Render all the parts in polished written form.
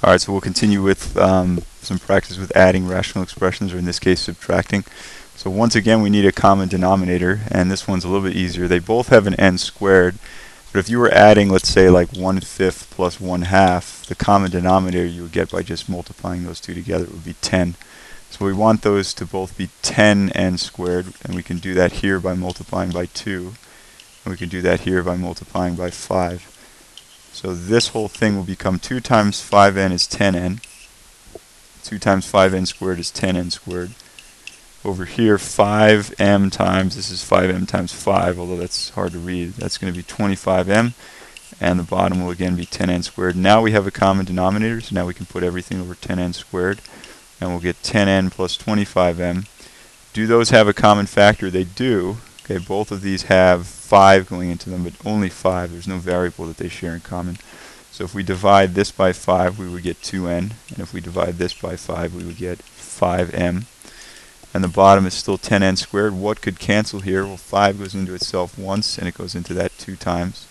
Alright, so we'll continue with some practice with adding rational expressions, or in this case subtracting. So once again we need a common denominator, and this one's a little bit easier. They both have an n squared, but if you were adding, let's say, like 1/5 plus 1/2, the common denominator you would get by just multiplying those two together would be 10. So we want those to both be 10n squared, and we can do that here by multiplying by 2, and we can do that here by multiplying by 5. So this whole thing will become 2 times 5n is 10n. 2 times 5n squared is 10n squared. Over here, 5m times, this is 5m times 5, although that's hard to read. That's going to be 25m, and the bottom will again be 10n squared. Now we have a common denominator, so now we can put everything over 10n squared, and we'll get 10n plus 25m. Do those have a common factor? They do. Okay, both of these have 5 going into them, but only 5. There's no variable that they share in common. So if we divide this by 5, we would get 2n, and if we divide this by 5, we would get 5m. And the bottom is still 10n squared. What could cancel here? Well, 5 goes into itself once, and it goes into that 2 times.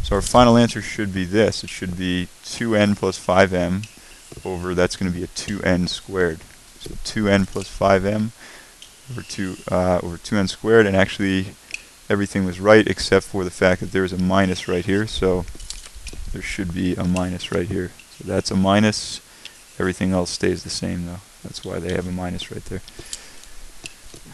So our final answer should be this. It should be 2n plus 5m over, that's going to be a 2n squared. So 2n plus 5m over 2n squared, and actually everything was right except for the fact that there's a minus right here, so there should be a minus right here. So that's a minus. Everything else stays the same though. That's why they have a minus right there.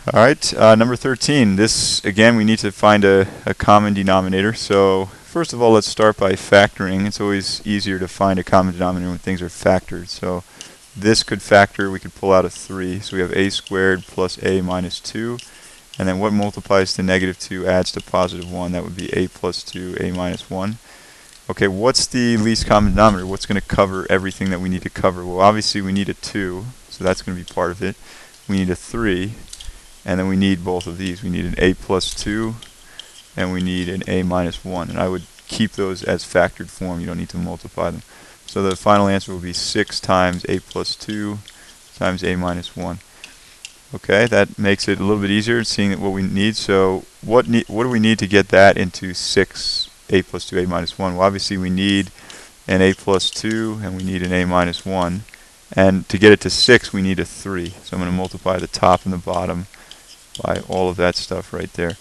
Alright, number 13. This, again, we need to find a common denominator. So first of all, let's start by factoring. It's always easier to find a common denominator when things are factored. So this could factor, we could pull out a 3. So we have a squared plus a minus 2. And then what multiplies to negative 2 adds to positive 1. That would be a plus 2, a minus 1. Okay, what's the least common denominator? What's going to cover everything that we need to cover? Well, obviously we need a 2, so that's going to be part of it. We need a 3, and then we need both of these. We need an a plus 2, and we need an a minus 1. And I would keep those as factored form. You don't need to multiply them. So the final answer will be 6 times a plus 2 times a minus 1. Okay, that makes it a little bit easier seeing what we need. So what do we need to get that into 6 a plus 2 a minus 1? Well, obviously we need an a plus 2 and we need an a minus 1. And to get it to 6, we need a 3. So I'm going to multiply the top and the bottom by all of that stuff right there.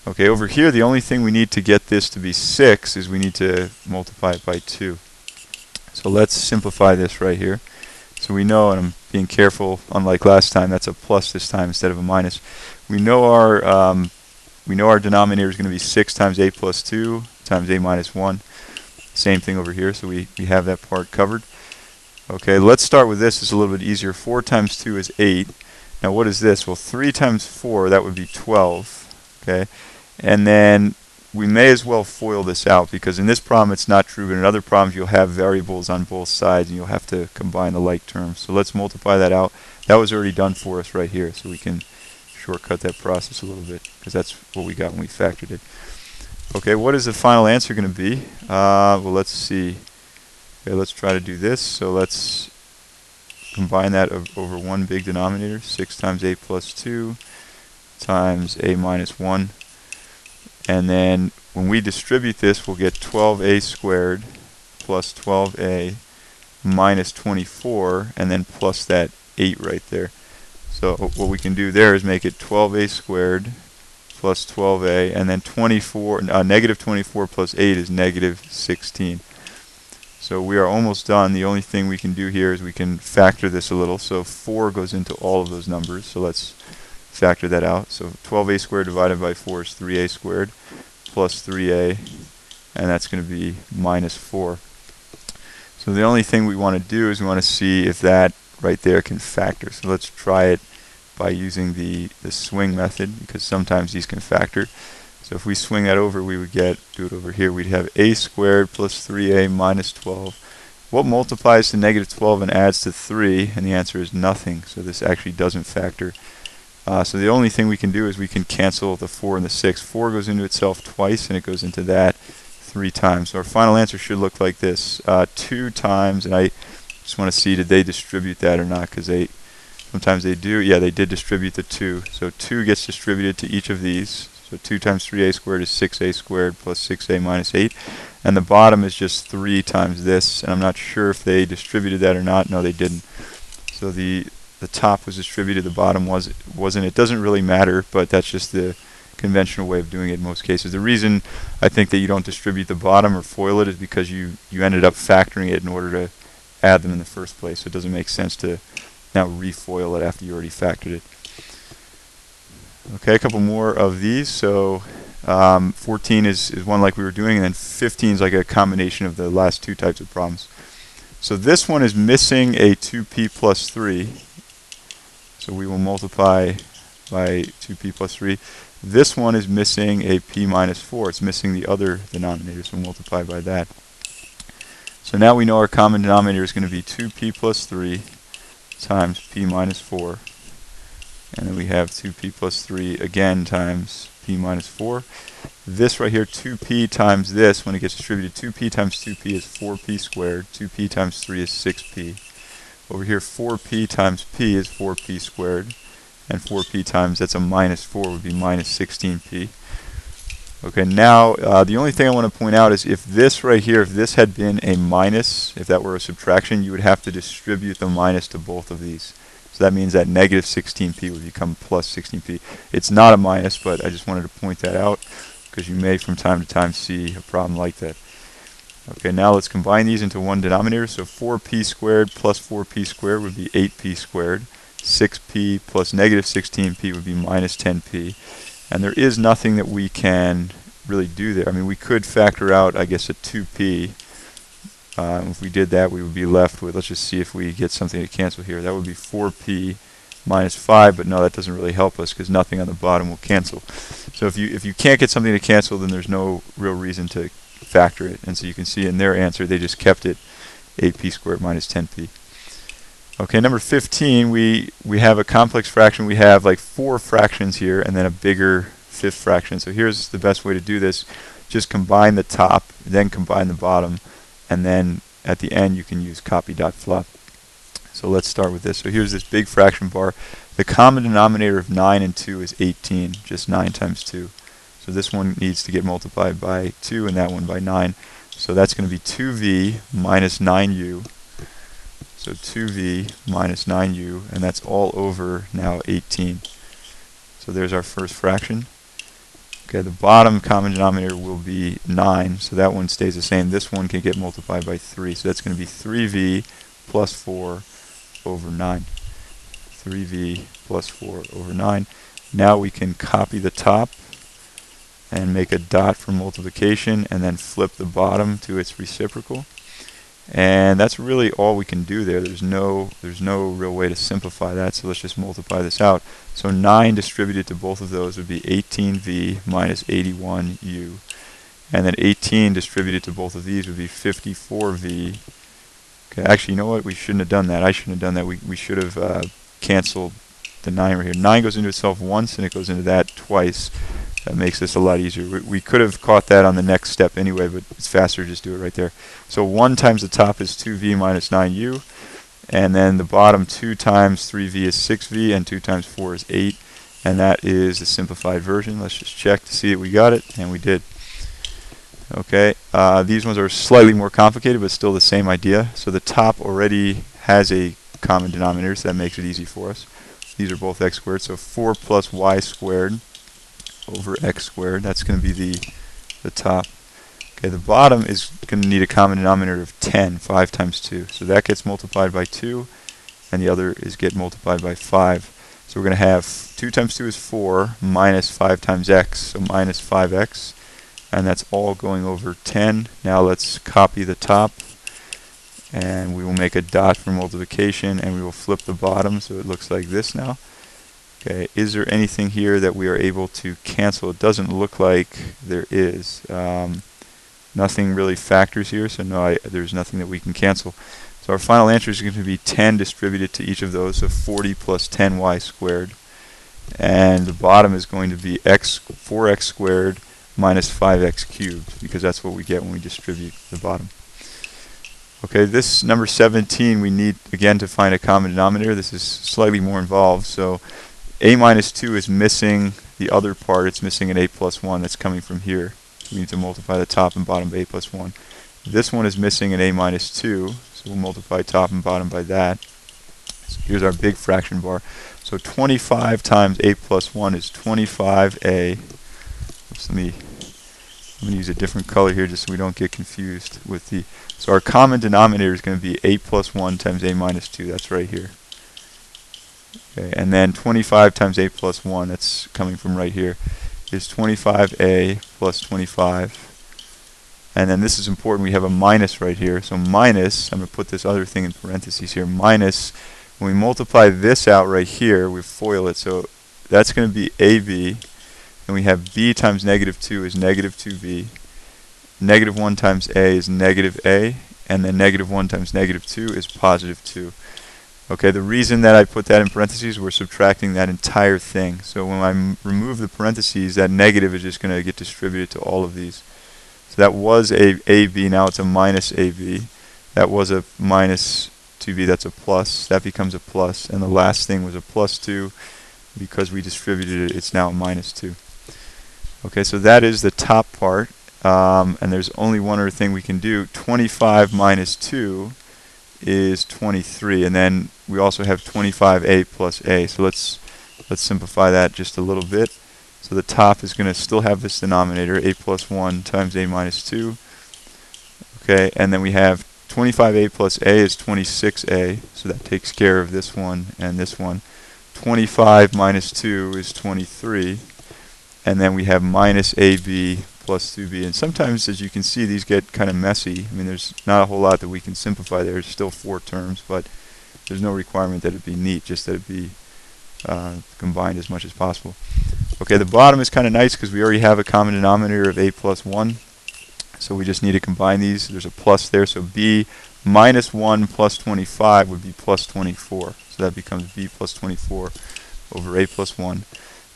Okay, over here, the only thing we need to get this to be 6 is we need to multiply it by 2. So let's simplify this right here. So we know, and I'm being careful, unlike last time, that's a plus this time instead of a minus. We know our denominator is going to be 6 times a plus 2 times a minus 1. Same thing over here, so we have that part covered. Okay, let's start with this. It's a little bit easier. 4 times 2 is 8. Now what is this? Well, 3 times 4, that would be 12. Okay, and then we may as well FOIL this out, because in this problem it's not true, but in other problems you'll have variables on both sides and you'll have to combine the like terms. So let's multiply that out. That was already done for us right here, so we can shortcut that process a little bit, because that's what we got when we factored it. Okay, what is the final answer going to be? Well, let's see. Okay, let's try to do this. So let's combine that over one big denominator. 6 times a plus 2 times a minus 1. And then when we distribute this, we'll get 12a squared plus 12a minus 24, and then plus that 8 right there. So what we can do there is make it 12a squared plus 12a, and then negative 24 plus 8 is negative 16. So we are almost done. The only thing we can do here is we can factor this a little. So 4 goes into all of those numbers. So let's factor that out. So 12a squared divided by 4 is 3a squared plus 3a, and that's going to be minus 4. So the only thing we want to do is we want to see if that right there can factor. So let's try it by using the swing method, because sometimes these can factor. So if we swing that over, we would do it over here, we'd have a squared plus 3a minus 12. What multiplies to negative 12 and adds to 3? And the answer is nothing, so this actually doesn't factor. So the only thing we can do is we can cancel the 4 and the 6. 4 goes into itself twice, and it goes into that 3 times. So our final answer should look like this. 2 times, and I just want to see, did they distribute that or not, because sometimes they do. Yeah, they did distribute the 2. So 2 gets distributed to each of these. So 2 times 3a squared is 6a squared plus 6a minus 8. And the bottom is just 3 times this. And I'm not sure if they distributed that or not. No, they didn't. So the top was distributed, the bottom wasn't. It doesn't really matter, but that's just the conventional way of doing it in most cases. The reason I think that you don't distribute the bottom or FOIL it is because you ended up factoring it in order to add them in the first place. So it doesn't make sense to now refoil it after you already factored it. Okay, a couple more of these. So 14 is one like we were doing, and then 15 is like a combination of the last two types of problems. So this one is missing a 2p plus 3. So we will multiply by 2p plus 3. This one is missing a p minus 4. It's missing the other denominator, so we'll multiply by that. So now we know our common denominator is going to be 2p plus 3 times p minus 4. And then we have 2p plus 3 again times p minus 4. This right here, 2p times this, when it gets distributed, 2p times 2p is 4p squared. 2p times 3 is 6p. Over here, 4p times p is 4p squared. And 4p times, that's a minus 4, would be minus 16p. Okay, now the only thing I want to point out is if this right here, if this had been a minus, if that were a subtraction, you would have to distribute the minus to both of these. So that means that negative 16p would become plus 16p. It's not a minus, but I just wanted to point that out because you may from time to time see a problem like that. Okay, now let's combine these into one denominator. So 4p squared plus 4p squared would be 8p squared. 6p plus negative 16p would be minus 10p. And there is nothing that we can really do there. I mean, we could factor out, I guess, a 2p. If we did that, we would be left with, let's just see if we get something to cancel here. That would be 4p minus 5, but no, that doesn't really help us because nothing on the bottom will cancel. So if you can't get something to cancel, then there's no real reason to factor it. And so you can see in their answer, they just kept it 8p squared minus 10p. Okay, number 15, we have a complex fraction. We have like 4 fractions here and then a bigger fifth fraction. So here's the best way to do this. Just combine the top, then combine the bottom, and then at the end you can use copy.flop. So let's start with this. So here's this big fraction bar. The common denominator of 9 and 2 is 18, just 9 times 2. So this one needs to get multiplied by 2 and that one by 9. So that's going to be 2v minus 9u. So 2v minus 9u, and that's all over now 18. So there's our first fraction. Okay, the bottom common denominator will be 9, so that one stays the same. This one can get multiplied by 3, so that's going to be 3v plus 4 over 9. 3v plus 4 over 9. Now we can copy the top and make a dot for multiplication and then flip the bottom to its reciprocal. And that's really all we can do there. There's no real way to simplify that, so let's just multiply this out. So 9 distributed to both of those would be 18v minus 81u. And then 18 distributed to both of these would be 54v. Okay, actually, you know what? We shouldn't have done that. I shouldn't have done that. We should have canceled the 9 right here. 9 goes into itself once, and it goes into that twice. That makes this a lot easier. We could have caught that on the next step anyway, but it's faster to just do it right there. So 1 times the top is 2v minus 9u, and then the bottom 2 times 3v is 6v, and 2 times 4 is 8, and that is the simplified version. Let's just check to see that we got it, and we did. Okay, these ones are slightly more complicated, but still the same idea. So the top already has a common denominator, so that makes it easy for us. These are both x squared, so 4 plus y squared over x squared. That's going to be the top. Okay, the bottom is going to need a common denominator of 10, 5 times 2. So that gets multiplied by 2, and the other is get multiplied by 5. So we're going to have 2 times 2 is 4, minus 5 times x, so minus 5x. And that's all going over 10. Now let's copy the top, and we will make a dot for multiplication, and we will flip the bottom so it looks like this now. Okay, is there anything here that we are able to cancel? It doesn't look like there is. Nothing really factors here, so no, there's nothing that we can cancel. So our final answer is going to be 10 distributed to each of those, so 40 plus 10y squared. And the bottom is going to be 4x squared minus 5x cubed, because that's what we get when we distribute the bottom. Okay, this number 17, we need, again, to find a common denominator. This is slightly more involved, so a minus 2 is missing the other part, it's missing an a plus 1 that's coming from here. We need to multiply the top and bottom by a plus 1. This one is missing an a minus 2, so we'll multiply top and bottom by that. So here's our big fraction bar. So 25 times a plus 1 is 25a. Oops, I'm going to use a different color here just so we don't get confused with the... So our common denominator is going to be a plus 1 times a minus 2. That's right here. Okay, and then 25 times a plus 1, that's coming from right here, is 25a plus 25. And then this is important, we have a minus right here. So minus, I'm going to put this other thing in parentheses here, minus, when we multiply this out right here, we FOIL it. So that's going to be ab, and we have b times negative 2 is negative 2b. Negative 1 times a is negative a, and then negative 1 times negative 2 is positive 2. Okay, the reason that I put that in parentheses, we're subtracting that entire thing. So when I remove the parentheses, that negative is just going to get distributed to all of these. So that was a ab, now it's a minus ab. That was a minus 2b, that's a plus. That becomes a plus. And the last thing was a plus 2. Because we distributed it, it's now a minus 2. Okay, so that is the top part. And there's only one other thing we can do. 25 minus 2 is 23, and then we also have 25a plus a. So let's simplify that just a little bit. So the top is going to still have this denominator, a plus 1 times a minus 2. Okay, and then we have 25a plus a is 26a, so that takes care of this one and this one. 25 minus 2 is 23, and then we have minus ab plus 2b. And sometimes, as you can see, these get kind of messy. I mean, there's not a whole lot that we can simplify. There's still 4 terms, but there's no requirement that it be neat, just that it be combined as much as possible. Okay, the bottom is kind of nice because we already have a common denominator of a plus 1. So we just need to combine these. There's a plus there, so b minus 1 plus 25 would be plus 24. So that becomes b plus 24 over a plus 1.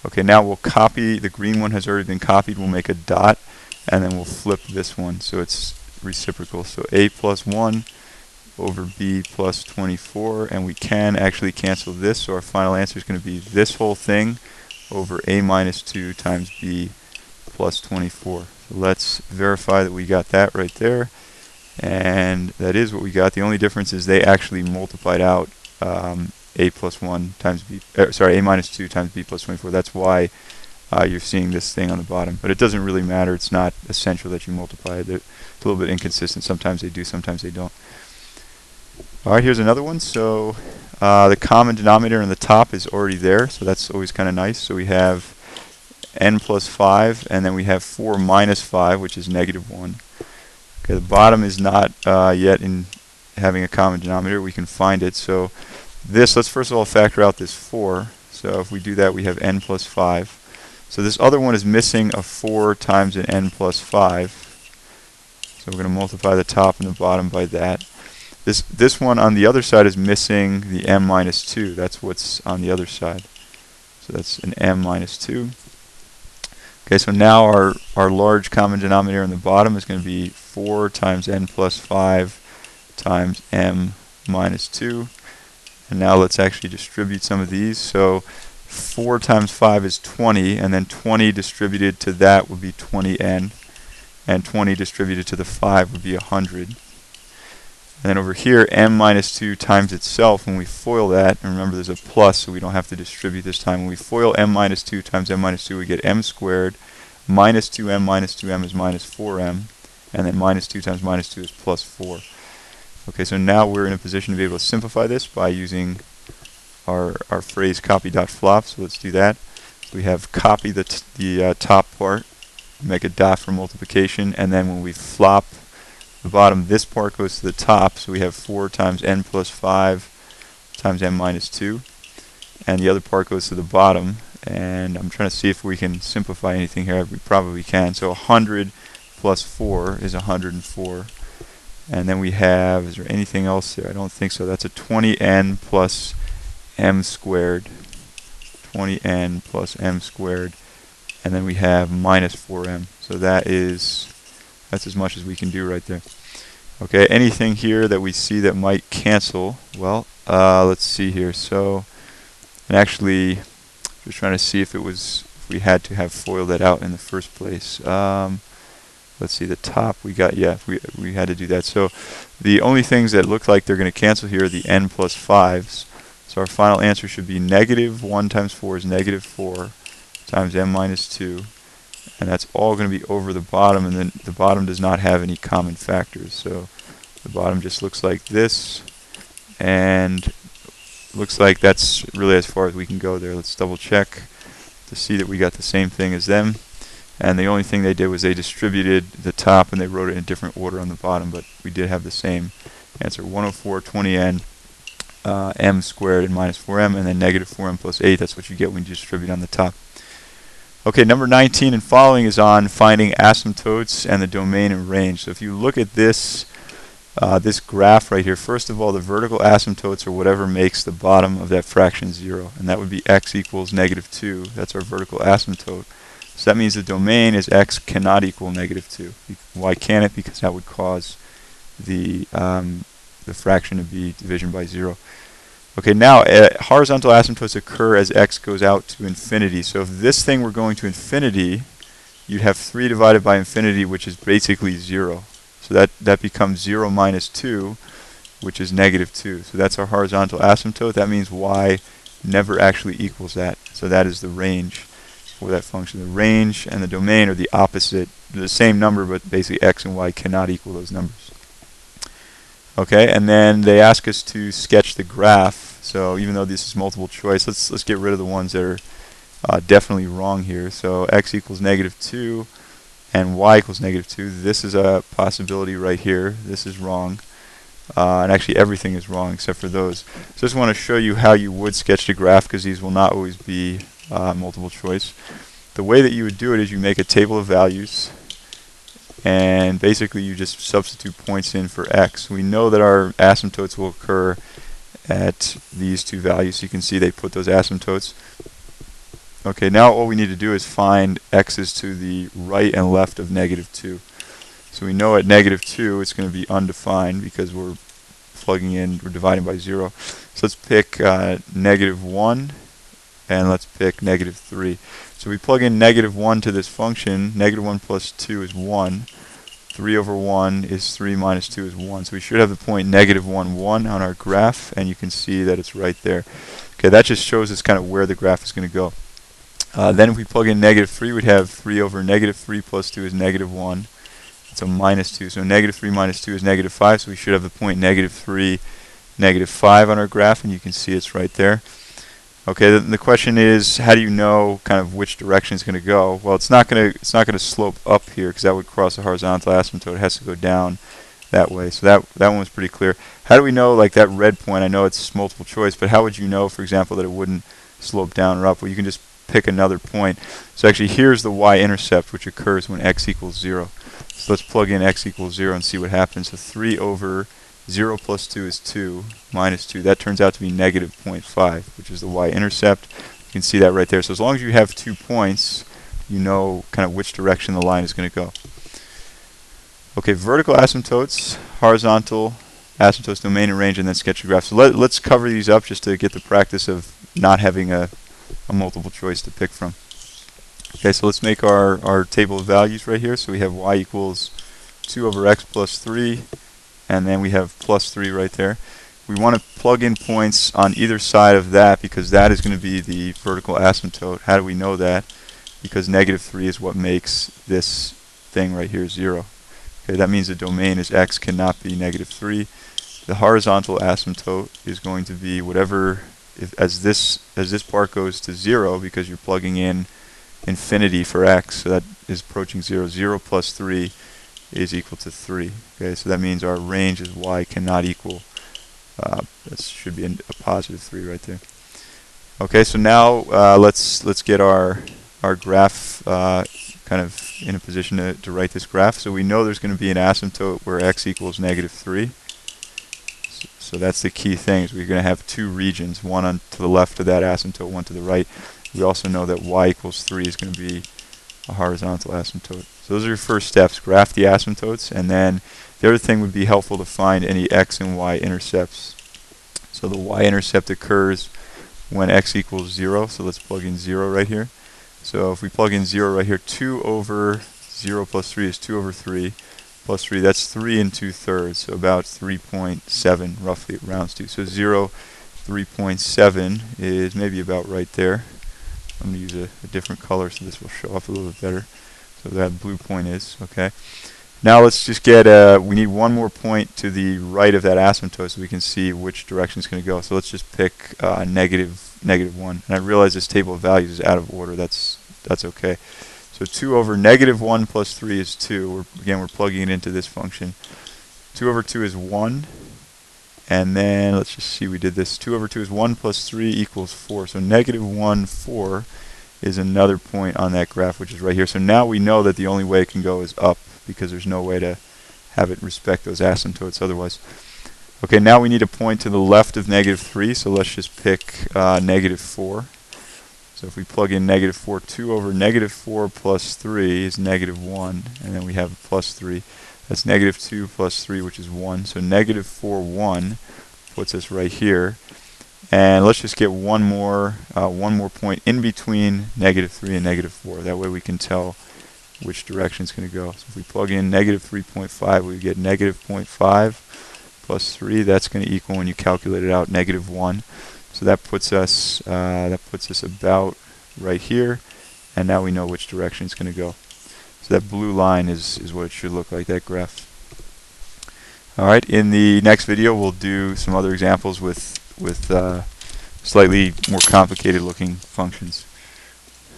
Okay, now we'll copy, the green one has already been copied, we'll make a dot, and then we'll flip this one so it's reciprocal. So a plus 1 over b plus 24, and we can actually cancel this, so our final answer is going to be this whole thing over a minus 2 times b plus 24. So let's verify that we got that right there, and that is what we got. The only difference is they actually multiplied out a plus 1 times b, a minus 2 times b plus 24. That's why you're seeing this thing on the bottom. But it doesn't really matter. It's not essential that you multiply it. It's a little bit inconsistent. Sometimes they do, sometimes they don't. Alright, here's another one. So the common denominator on the top is already there, so that's always kind of nice. So we have n plus 5, and then we have 4 minus 5, which is negative 1. Okay, the bottom is not yet in having a common denominator. We can find it. So this, let's first of all factor out this 4. So if we do that, we have n plus 5. So this other one is missing a 4 times an n plus 5. So we're going to multiply the top and the bottom by that. This one on the other side is missing the m minus 2. That's what's on the other side. So that's an m minus 2. Okay, so now our large common denominator on the bottom is going to be 4 times n plus 5 times m minus 2. And now let's actually distribute some of these. So 4 times 5 is 20, and then 20 distributed to that would be 20n, and 20 distributed to the 5 would be 100. And then over here, m minus 2 times itself, when we FOIL that, and remember there's a plus so we don't have to distribute this time, when we FOIL m minus 2 times m minus 2, we get m squared, minus 2m is minus 4m, and then minus 2 times minus 2 is plus 4. Okay, so now we're in a position to be able to simplify this by using our phrase copy.flop. So let's do that. So we have copy the top part, make a dot for multiplication, and then when we flop the bottom, this part goes to the top. So we have 4 times n plus 5 times m minus 2, and the other part goes to the bottom. And I'm trying to see if we can simplify anything here. We probably can. So 100 plus 4 is 104. And then we have, is there anything else there? I don't think so. That's a 20n plus m squared. 20n plus m squared. And then we have minus 4m. So that's as much as we can do right there. Okay, anything here that we see that might cancel? Well, let's see here. So, and actually, just trying to see if we we had to have FOIL that out in the first place. Let's see, the top we got, yeah, we had to do that. So the only things that look like they're going to cancel here are the n plus 5s. So our final answer should be negative 1 times 4 is negative 4 times m minus 2. And that's all going to be over the bottom, and then the bottom does not have any common factors. So the bottom just looks like this, and looks like that's really as far as we can go there. Let's double check to see that we got the same thing as them. And the only thing they did was they distributed the top and they wrote it in a different order on the bottom, but we did have the same answer. 104 20n m squared and minus 4m, and then negative 4m plus 8. That's what you get when you distribute on the top. Okay, number 19 and following is on finding asymptotes and the domain and range. So if you look at this this graph right here, first of all, the vertical asymptotes are whatever makes the bottom of that fraction 0, and that would be x equals negative 2. That's our vertical asymptote. So that means the domain is x cannot equal negative 2. Why can't it? Because that would cause the fraction to be division by 0. Okay, now horizontal asymptotes occur as x goes out to infinity. So if this thing were going to infinity, you'd have 3 divided by infinity, which is basically 0. So that becomes 0 minus 2, which is negative 2. So that's our horizontal asymptote. That means y never actually equals that. So that is the range for that function. The range and the domain are the opposite. They're the same number, but basically x and y cannot equal those numbers. Okay, and then they ask us to sketch the graph. So even though this is multiple choice, let's get rid of the ones that are definitely wrong here. So x equals negative 2 and y equals negative 2. This is a possibility right here. This is wrong. And actually everything is wrong except for those. So I just want to show you how you would sketch the graph, because these will not always be multiple choice. The way that you would do it is you make a table of values, and basically you just substitute points in for x. We know that our asymptotes will occur at these two values, so you can see they put those asymptotes. Okay, now all we need to do is find x's to the right and left of negative 2. So we know at negative 2 it's going to be undefined because we're plugging in, we're dividing by 0. So let's pick negative 1, and let's pick negative 3. So we plug in negative 1 to this function. Negative 1 plus 2 is 1. 3 over 1 is 3 minus 2 is 1. So we should have the point negative 1, 1 on our graph, and you can see that it's right there. Okay, that just shows us kind of where the graph is going to go. Then if we plug in negative 3, we'd have 3 over negative 3 plus 2 is negative 1. It's a minus 2. So negative 3 minus 2 is negative 5. So we should have the point negative 3, negative 5 on our graph, and you can see it's right there. Okay, the question is, how do you know kind of which direction it's going to go? Well, it's not going to slope up here, because that would cross a horizontal asymptote. It has to go down that way. So that one was pretty clear. How do we know, like that red point? I know it's multiple choice, but how would you know, for example, that it wouldn't slope down or up? Well, you can just pick another point. So actually, here's the y-intercept, which occurs when x equals 0. So let's plug in x equals 0 and see what happens. So 3 over 0 plus 2 is 2, minus 2. That turns out to be negative 0.5, which is the y-intercept. You can see that right there. So as long as you have 2 points, you know kind of which direction the line is going to go. Okay, vertical asymptotes, horizontal asymptotes, domain and range, and then sketch a graph. So let's cover these up just to get the practice of not having a multiple choice to pick from. Okay, so let's make our table of values right here. So we have y equals 2 over x plus 3, and then we have plus 3 right there. We want to plug in points on either side of that, because that is going to be the vertical asymptote. How do we know that? Because negative 3 is what makes this thing right here 0. Okay, that means the domain is x cannot be negative 3. The horizontal asymptote is going to be whatever, as this part goes to 0, because you're plugging in infinity for x, so that is approaching 0. 0 plus 3 is equal to 3. Okay, so that means our range is y cannot equal, that should be a positive 3 right there. Okay, so now let's get our graph kind of in a position to write this graph. So we know there's going to be an asymptote where x equals negative 3. So that's the key thing, is we're going to have 2 regions, one on to the left of that asymptote, one to the right. We also know that y equals 3 is going to be a horizontal asymptote. So those are your first steps. Graph the asymptotes, and then the other thing would be helpful to find any x and y intercepts. So the y-intercept occurs when x equals 0, so let's plug in 0 right here. So if we plug in 0 right here, 2 over 0 plus 3 is 2 over 3 plus 3. That's 3 and 2/3, so about 3.7 roughly it rounds to. So 0, 3.7 is maybe about right there. I'm going to use a different color so this will show up a little bit better. So that blue point is, okay. Now let's just get, we need one more point to the right of that asymptote so we can see which direction it's going to go. So let's just pick -1. And I realize this table of values is out of order. That's okay. So 2 over -1 plus 3 is 2. Again, we're plugging it into this function. 2 over 2 is 1. And then let's just see, we did this. 2 over 2 is 1 plus 3 equals 4. So -1, 4 is another point on that graph, which is right here. So now we know that the only way it can go is up, because there's no way to have it respect those asymptotes otherwise. Okay, now we need a point to the left of -3, so let's just pick -4. So if we plug in -4, 2 over -4 plus 3 is -1, and then we have plus 3. That's -2 plus 3, which is 1. So -4, 1 puts us right here. And let's just get one more point in between -3 and -4. That way we can tell which direction it's going to go. So if we plug in -3.5, we get -0.5 plus 3. That's going to equal, when you calculate it out, -1. So that puts us about right here. And now we know which direction it's going to go. So that blue line is what it should look like, that graph. Alright, in the next video we'll do some other examples with slightly more complicated looking functions.